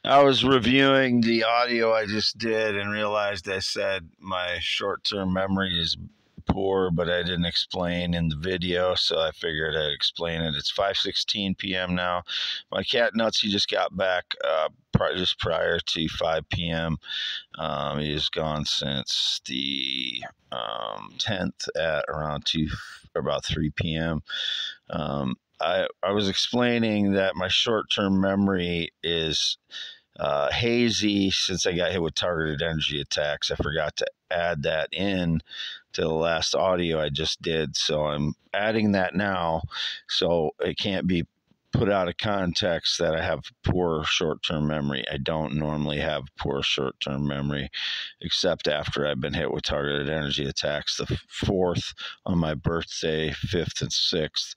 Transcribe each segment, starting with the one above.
I was reviewing the audio I just did and realized I said my short-term memory is poor, but I didn't explain in the video, so I figured I'd explain it. It's 5:16 p.m. now. My cat Nutsy just got back just prior to 5 p.m. He's gone since the 10th at around 2 or about 3 p.m. I was explaining that my short-term memory is hazy since I got hit with targeted energy attacks. I forgot to add that in to the last audio I just did, so I'm adding that now, so it can't be put out of context that I have poor short-term memory. I don't normally have poor short-term memory, except after I've been hit with targeted energy attacks. The 4th on my birthday, 5th and 6th.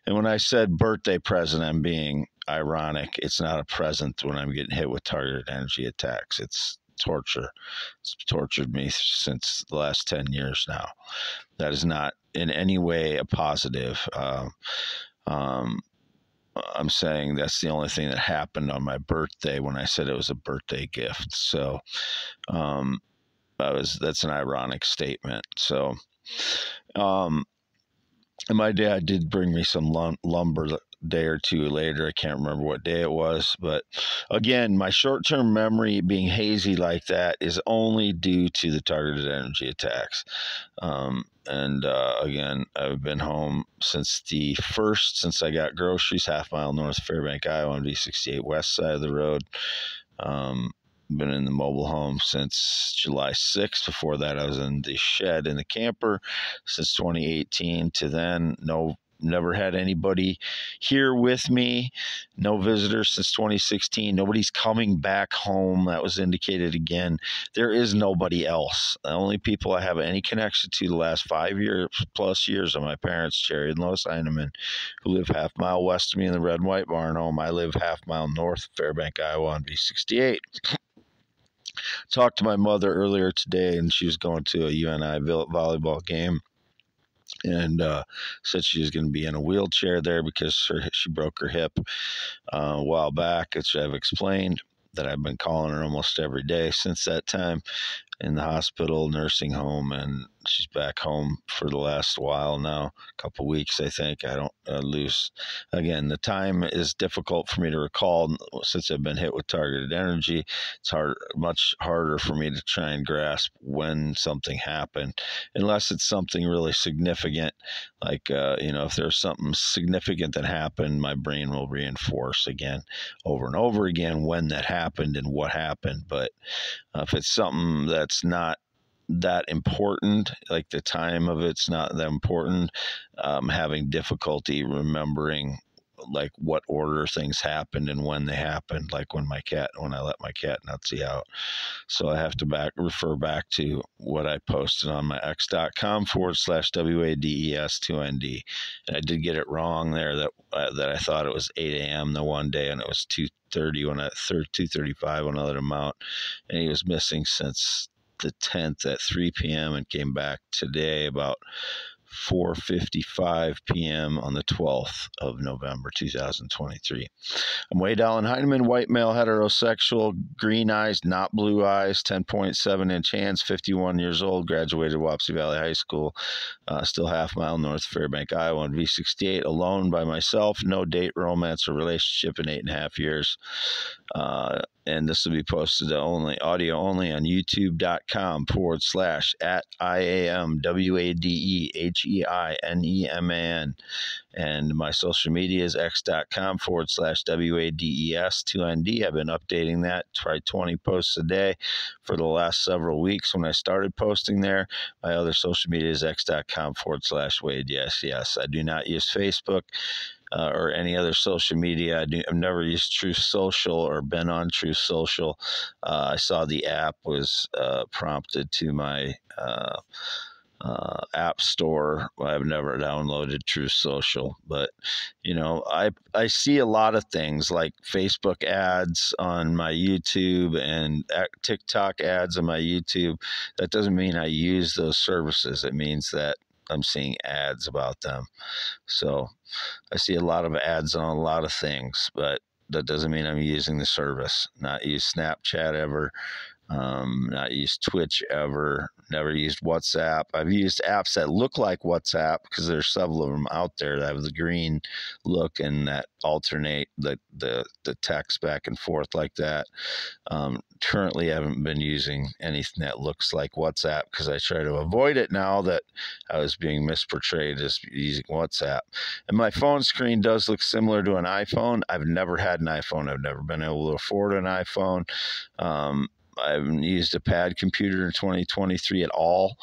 And when I said birthday present, I'm being ironic. It's not a present when I'm getting hit with targeted energy attacks. It's torture. It's tortured me since the last 10 years now. That is not in any way a positive. I'm saying that's the only thing that happened on my birthday when I said it was a birthday gift. So that's an ironic statement. So and my dad did bring me some lumber a day or two later. I can't remember what day it was. But again, my short-term memory being hazy like that is only due to the targeted energy attacks. Again, I've been home since the 1st, since I got groceries, half-mile north of Fairbank, Iowa, on V68 west side of the road. Been in the mobile home since July 6th. Before that, I was in the shed in the camper since 2018 to then. Never had anybody here with me. No visitors since 2016. Nobody's coming back home. That was indicated again. There is nobody else. The only people I have any connection to the last 5 years plus years are my parents, Jerry and Lois Heineman, who live half-mile west of me in the red and white barn home. I live half-mile north of Fairbank, Iowa on V68. Talked to my mother earlier today, and she was going to a UNI volleyball game, and said she was going to be in a wheelchair there because she broke her hip a while back, which I've explained, that I've been calling her almost every day since that time in the hospital, nursing home, and she's back home for the last while now, a couple weeks, I think. I don't lose. Again, the time is difficult for me to recall since I've been hit with targeted energy. It's much harder for me to try and grasp when something happened, unless it's something really significant. Like, if there's something significant that happened, my brain will reinforce again over and over again when that happened and what happened. But if it's something that's not that important, like the time of it's not that important, having difficulty remembering like what order things happened and when they happened, like when I let my cat Nutsy out. So I have to refer back to what I posted on my x.com/WADES2ND. And I did get it wrong there that I thought it was 8 a.m. the one day, and it was 2:30 2:35 when I let him out, and he was missing since the 10th at 3 p.m. and came back today about 4:55 p.m. on the 12th of November, 2023. I'm Wade Allen Heineman, white male, heterosexual, green eyes, not blue eyes, 10.7-inch hands, 51 years old, graduated Wapsie Valley High School, still half-mile north of Fairbank, Iowa, on V68, alone by myself, no date, romance, or relationship in 8.5 years. And this will be posted audio only on youtube.com/IAMWADEHEINEMAN. And my social media is x.com/WADES2ND. I've been updating that, try 20 posts a day for the last several weeks when I started posting there. My other social media is x.com/Wade. Yes. I do not use Facebook or any other social media. I've never used Truth Social or been on Truth Social. I saw the app was prompted to my app store. I've never downloaded Truth Social, but I see a lot of things like Facebook ads on my YouTube and TikTok ads on my YouTube. That doesn't mean I use those services. It means that I'm seeing ads about them. So I see a lot of ads on a lot of things, but that doesn't mean I'm using the service. Not used Snapchat ever. Not used Twitch ever. Never used WhatsApp. I've used apps that look like WhatsApp because there's several of them out there that have the green look and that alternate the text back and forth like that. Currently, I haven't been using anything that looks like WhatsApp because I try to avoid it now that I was being misportrayed as using WhatsApp. And my phone screen does look similar to an iPhone. I've never had an iPhone. I've never been able to afford an iPhone. I haven't used a pad computer in 2023 at all,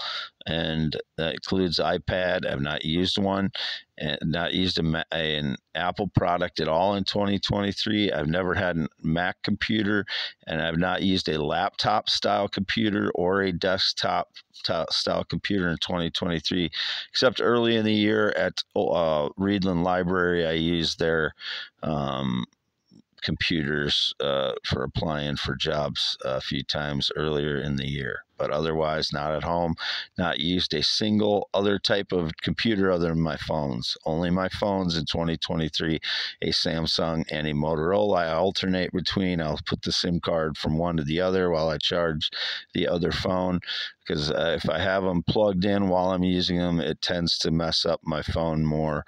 and that includes iPad. I've not used one, and not used an Apple product at all in 2023. I've never had a Mac computer, and I've not used a laptop style computer or a desktop style computer in 2023, except early in the year at Reedland Library. I used their computers for applying for jobs a few times earlier in the year, but otherwise not at home. Not used a single other type of computer other than my phones. Only my phones in 2023, a Samsung and a Motorola. I alternate between. I'll put the SIM card from one to the other while I charge the other phone, because if I have them plugged in while I'm using them, it tends to mess up my phone more.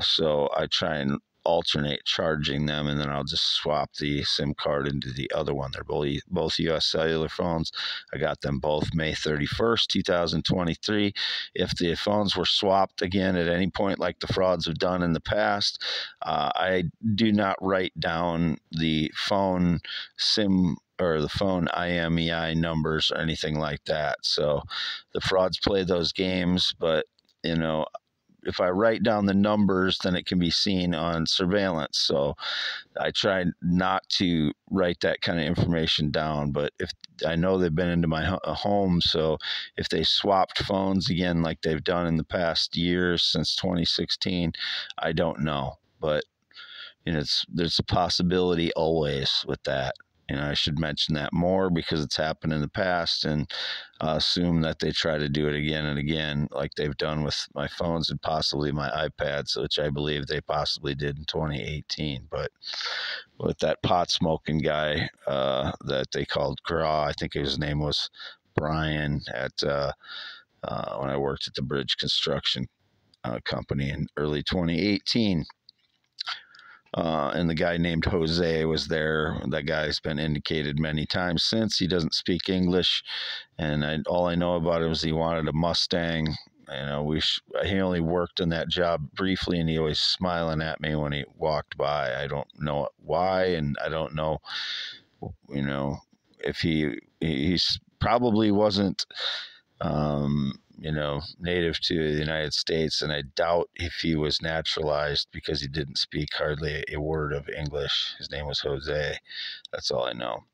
So I try and alternate charging them, and then I'll just swap the SIM card into the other one. They're both US Cellular phones. I got them both May 31st, 2023. If the phones were swapped again at any point like the frauds have done in the past, I do not write down the phone SIM or the phone IMEI numbers or anything like that. So the frauds play those games, but if I write down the numbers, then it can be seen on surveillance. So I try not to write that kind of information down. But if I know they've been into my home, so if they swapped phones again like they've done in the past years since 2016, I don't know. But there's a possibility always with that. I should mention that more because it's happened in the past, and assume that they try to do it again and again like they've done with my phones and possibly my iPads, which I believe they possibly did in 2018. But with that pot smoking guy that they called Graw, I think his name was Brian, when I worked at the bridge construction company in early 2018. And the guy named Jose was there. That guy's been indicated many times since. He doesn't speak English, and all I know about him is he wanted a Mustang. He only worked in that job briefly, and he was smiling at me when he walked by. I don't know why, and I don't know, if he's probably wasn't native to the United States, and I doubt if he was naturalized because he didn't speak hardly a word of English. His name was Jose. That's all I know.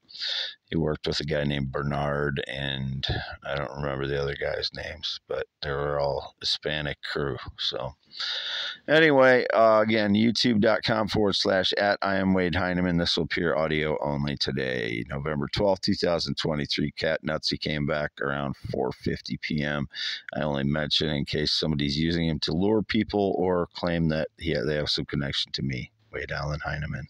He worked with a guy named Bernard, and I don't remember the other guys' names, but they were all Hispanic crew. So anyway, again, youtube.com/@ I am Wade Heineman. This will appear audio only today, November 12th, 2023. Cat Nutsy came back around 4:50 p.m. I only mention in case somebody's using him to lure people or claim that they have some connection to me, Wade Allen Heineman.